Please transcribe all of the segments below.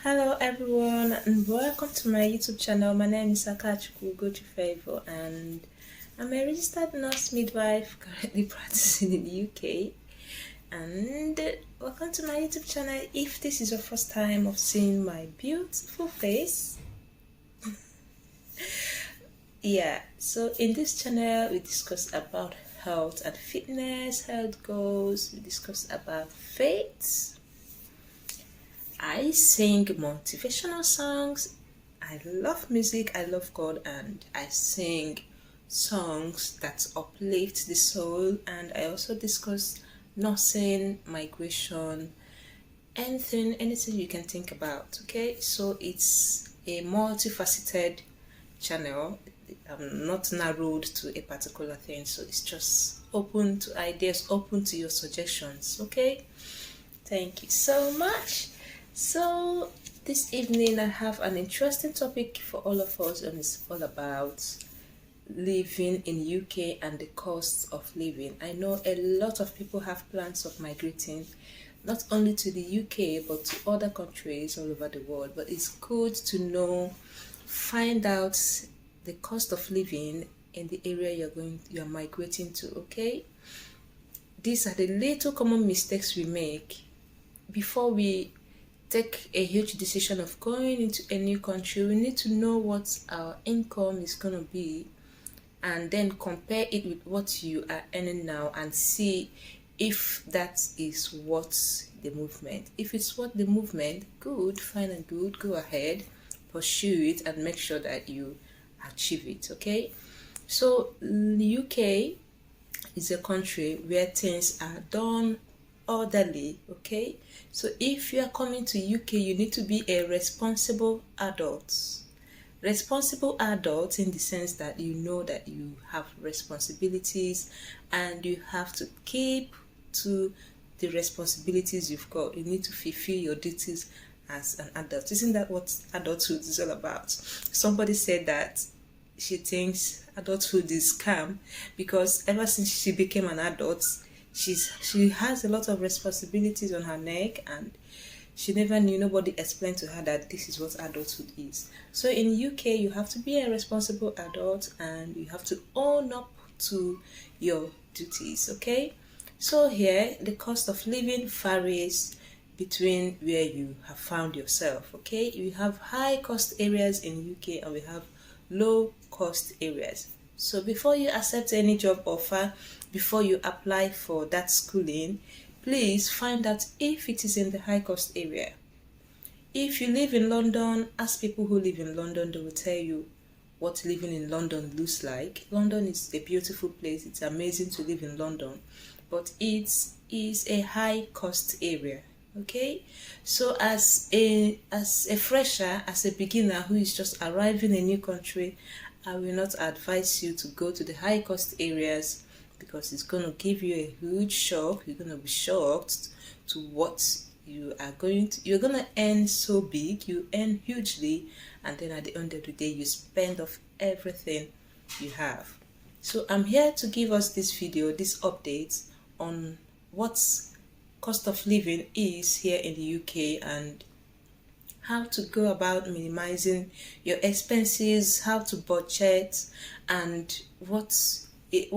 Hello everyone and welcome to my YouTube channel. My name is ACCOMMODATION and I'm a registered nurse midwife currently practicing in the UK. And welcome to my YouTube channel. If this is your first time of seeing my beautiful face, so in this channel we discuss about health and fitness, health goals, we discuss about faith. I sing motivational songs. I love music, I love God, and I sing songs that uplift the soul. And I also discuss nursing, migration, anything you can think about. Okay, so it's a multifaceted channel. I'm not narrowed to a particular thing, so it's just open to ideas, open to your suggestions. Okay, thank you so much. So this evening I have an interesting topic for all of us, and it's all about living in UK and the cost of living. I know a lot of people have plans of migrating not only to the UK but to other countries all over the world, but it's good to find out the cost of living in the area you're migrating to. Okay, these are the little common mistakes we make before we take a huge decision of going into a new country. We need to know what our income is going to be and then compare it with what you are earning now and see if that is what the movement. If it's what the movement, good, fine and good, go ahead, pursue it and make sure that you achieve it. Okay, so the UK is a country where things are done orderly. Okay, so if you are coming to UK, you need to be a responsible adult in the sense that you know that you have responsibilities and you have to keep to the responsibilities you've got. You need to fulfill your duties as an adult. Isn't that what adulthood is all about? Somebody said that she thinks adulthood is scam because ever since she became an adult, she has a lot of responsibilities on her neck, and she never knew, nobody explained to her that this is what adulthood is. So in UK, you have to be a responsible adult and you have to own up to your duties. Okay, so here the cost of living varies between where you have found yourself. Okay, we have high cost areas in UK and we have low cost areas. So before you accept any job offer, before you apply for that schooling, please find out if it is in the high cost area. If you live in London, ask people who live in London, they will tell you what living in London looks like. London is a beautiful place, it's amazing to live in London, but it is a high cost area. Okay, so as a fresher, as a beginner who is just arriving in a new country, I will not advise you to go to the high cost areas because it's going to give you a huge shock. You're going to be shocked to what you're going to earn so big, you earn hugely, and then at the end of the day you spend off everything you have. So I'm here to give us this video, this update on what cost of living is here in the UK and how to go about minimizing your expenses, how to budget, and what the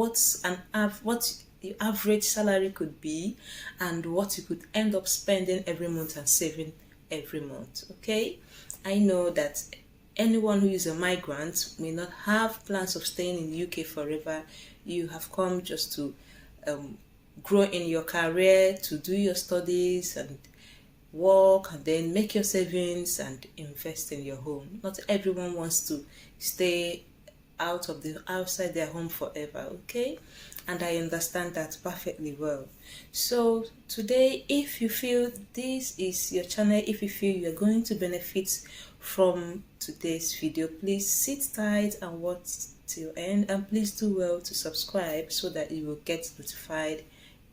average salary could be, and what you could end up spending every month and saving every month. Okay, I know that anyone who is a migrant may not have plans of staying in the UK forever. You have come just to grow in your career, to do your studies and work and then make your savings and invest in your home. Not everyone wants to stay outside their home forever. Okay, and I understand that perfectly well. So today, if you feel this is your channel, if you feel you're going to benefit from today's video, please sit tight and watch till end, and please do well to subscribe so that you will get notified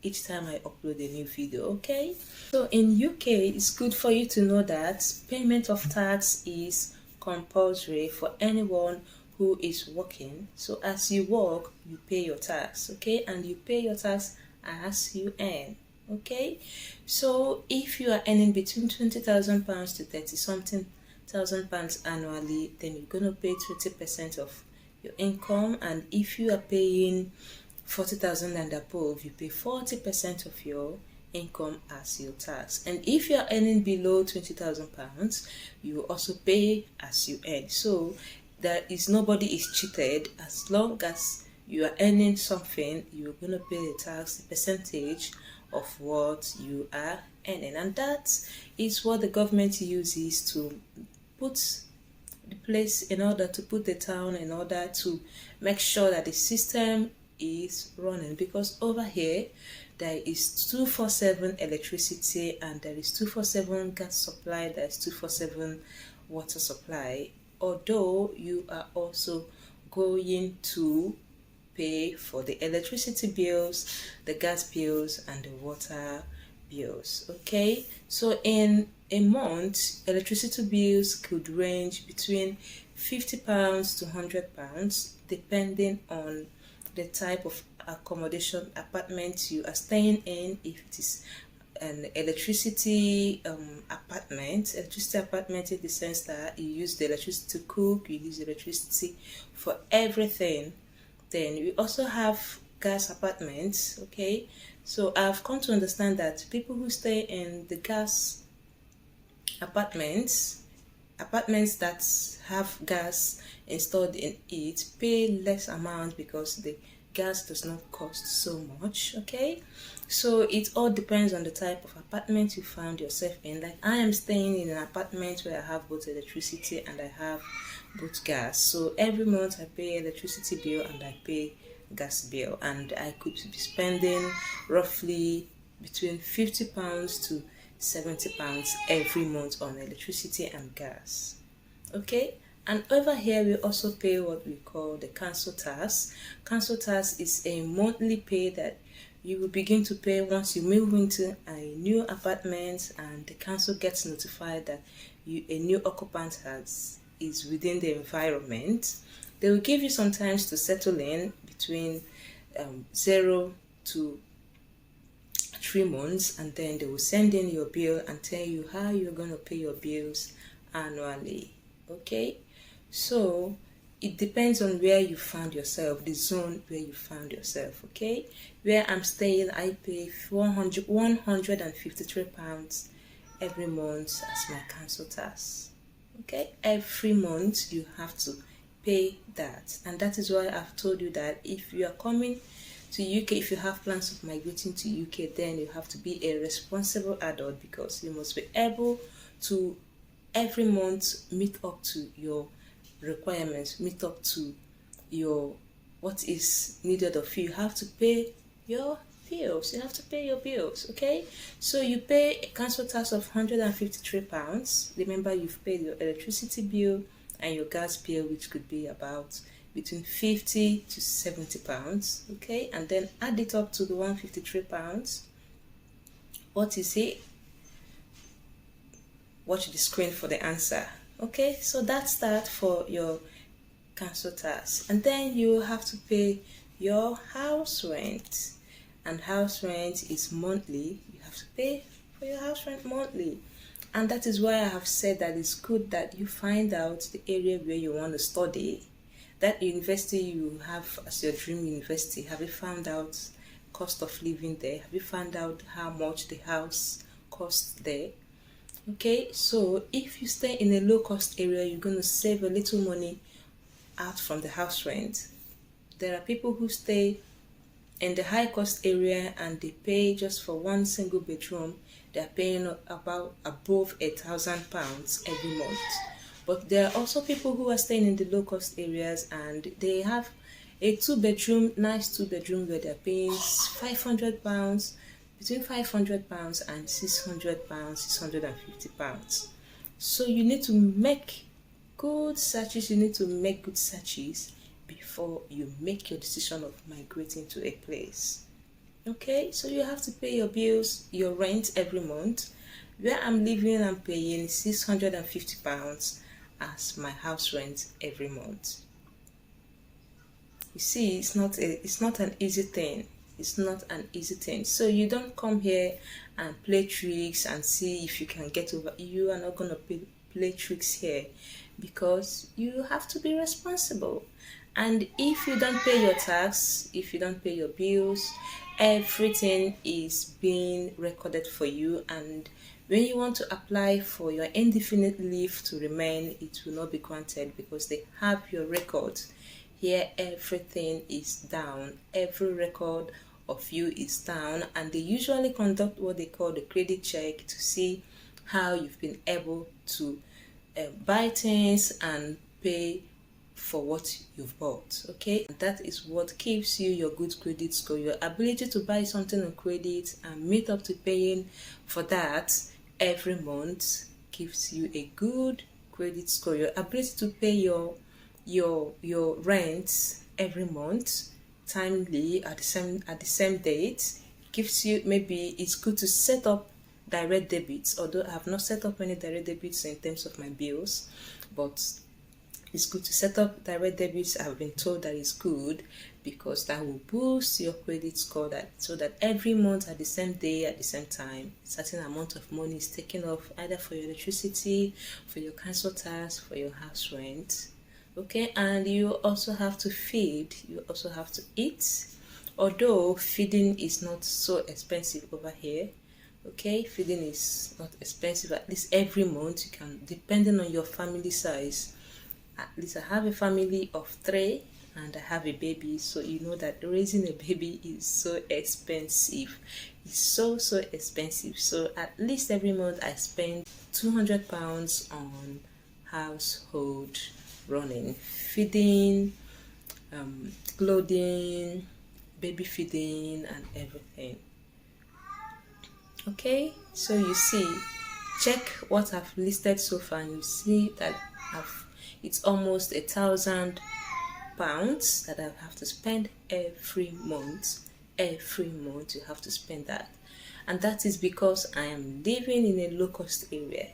each time I upload a new video. Okay, so in UK, it's good for you to know that payment of tax is compulsory for anyone who is working. So as you work, you pay your tax. Okay, and you pay your tax as you earn. Okay, so if you are earning between £20,000 to 30 something thousand pounds annually, then you're going to pay 20% of your income. And if you are paying 40,000 and above, you pay 40% of your income as your tax. And if you are earning below £20,000, you also pay as you earn. So nobody is cheated. As long as you are earning something, you're going to pay the tax, the percentage of what you are earning. And that is what the government uses to put the place in order to put the town in order to make sure that the system is running. Because over here there is 247 electricity, and there is 247 gas supply, there is 247 water supply, although you are also going to pay for the electricity bills, the gas bills, and the water bills. Okay, so in a month, electricity bills could range between £50 to £100, depending on the type of accommodation apartment you are staying in. If it is an electricity apartment in the sense that you use the electricity to cook, you use electricity for everything. Then we also have gas apartments. Okay, so I've come to understand that people who stay in the gas apartments that have gas installed in it, pay less amount because the gas does not cost so much. Okay, so it all depends on the type of apartment you found yourself in. Like, I am staying in an apartment where I have both electricity and I have both gas. So every month I pay electricity bill and I pay gas bill, and I could be spending roughly between £50 to £70 every month on electricity and gas. Okay, and over here we also pay what we call the council tax. Council tax is a monthly pay that you will begin to pay once you move into a new apartment, and the council gets notified that a new occupant is within the environment. They will give you some time to settle in, between 0 to 3 months, and then they will send in your bill and tell you how you're going to pay your bills annually. Okay, so it depends on where you found yourself, the zone where you found yourself. Okay, where I'm staying, I pay £153 every month as my council tax. Okay, every month you have to pay that, and that is why I've told you that if you are coming to UK, if you have plans of migrating to UK, then you have to be a responsible adult, because you must be able to every month meet up to your requirements, meet up to your what is needed of you. You have to pay your bills. You have to pay your bills. Okay, so you pay a council tax of £153. Remember, you've paid your electricity bill and your gas bill, which could be about between £50 to £70. Okay, and then add it up to the £153. What is it? Watch the screen for the answer. Okay, so that's that for your council tax. And then you have to pay your house rent, and house rent is monthly. You have to pay for your house rent monthly, and that is why I have said that it's good that you find out the area where you want to study, that university you have as your dream university. Have you found out cost of living there? Have you found out how much the house costs there? Okay, so if you stay in a low cost area, you're going to save a little money out from the house rent. There are people who stay in the high cost area and they pay just for one single bedroom. They're paying about above £1,000 every month. But there are also people who are staying in the low cost areas and they have a nice two bedroom where they're paying £500, between £500 and £600, £650. So you need to make good searches. Before you make your decision of migrating to a place. Okay, so you have to pay your bills, your rent every month. Where I'm living, I'm paying £650 as my house rent every month. You see, it's not an easy thing. It's not an easy thing. So you don't come here and play tricks and see if you can get over. You are not going to play tricks here, because you have to be responsible. And if you don't pay your tax, if you don't pay your bills, everything is being recorded for you. And when you want to apply for your indefinite leave to remain, it will not be granted, because they have your records. Here everything is down. Every record of you is down, and they usually conduct what they call the credit check to see how you've been able to buy things and pay for what you've bought. Okay, and that is what gives you your good credit score. Your ability to buy something on credit and meet up to paying for that every month gives you a good credit score. Your ability to pay your rent every month timely at the same date gives you, maybe it's good to set up direct debits, although I have not set up any direct debits in terms of my bills, but it's good to set up direct debits. I've been told that it's good because that will boost your credit score, so that every month at the same day, at the same time, a certain amount of money is taken off, either for your electricity, for your council tax, for your house rent. Okay, and you also have to feed, you also have to eat, although feeding is not so expensive over here. Okay, feeding is not expensive. At least every month you can, depending on your family size. At least I have a family of 3 and I have a baby, so you know that raising a baby is so expensive. It's so expensive. So at least every month I spend £200 on household running, feeding, clothing, baby feeding, and everything. Okay, so you see, check what I've listed so far, and you see that it's almost £1,000 that I have to spend every month. Every month you have to spend that, and that is because I am living in a low-cost area.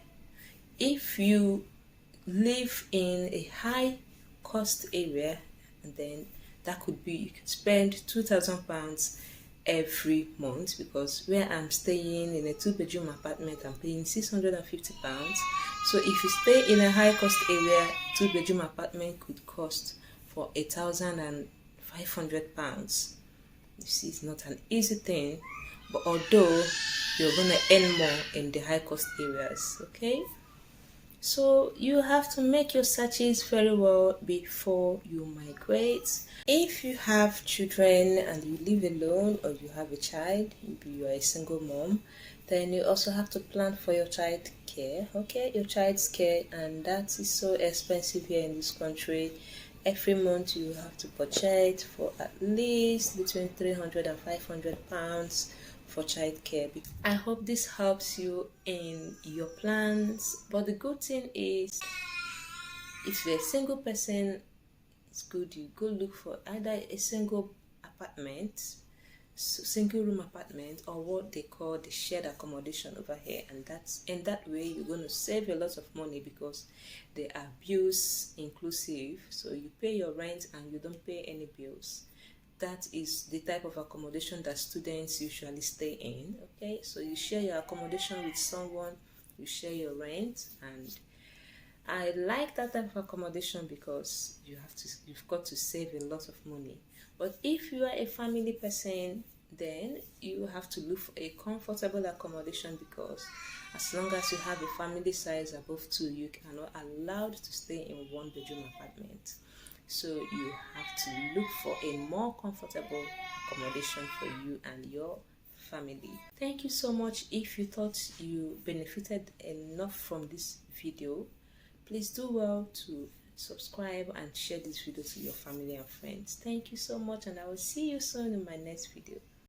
If you live in a high-cost area, and then that could be, you could spend £2,000 every month, because where I'm staying in a 2-bedroom apartment, I'm paying £650. So if you stay in a high cost area, 2-bedroom apartment could cost for £1,500. You see, it's not an easy thing, but although you're gonna earn more in the high cost areas. Okay, so you have to make your searches very well before you migrate. If you have children and you live alone, or you have a child, maybe you are a single mom, then you also have to plan for your child care. Okay, your child's care, and that is so expensive here in this country. Every month you have to budget for at least between £300 and £500 for childcare. I hope this helps you in your plans. But the good thing is, if you're a single person, it's good you go look for either a single room apartment, or what they call the shared accommodation over here. And that's, in that way you're going to save a lot of money, because they are bills inclusive. So you pay your rent and you don't pay any bills. That is the type of accommodation that students usually stay in. Okay, so you share your accommodation with someone, you share your rent, and I like that type of accommodation because you've got to save a lot of money. But if you are a family person, then you have to look for a comfortable accommodation, because as long as you have a family size above 2, you are not allowed to stay in 1-bedroom apartment. So you have to look for a more comfortable accommodation for you and your family. Thank you so much. If you thought you benefited enough from this video, please do well to subscribe and share this video to your family and friends. Thank you so much, and I will see you soon in my next video.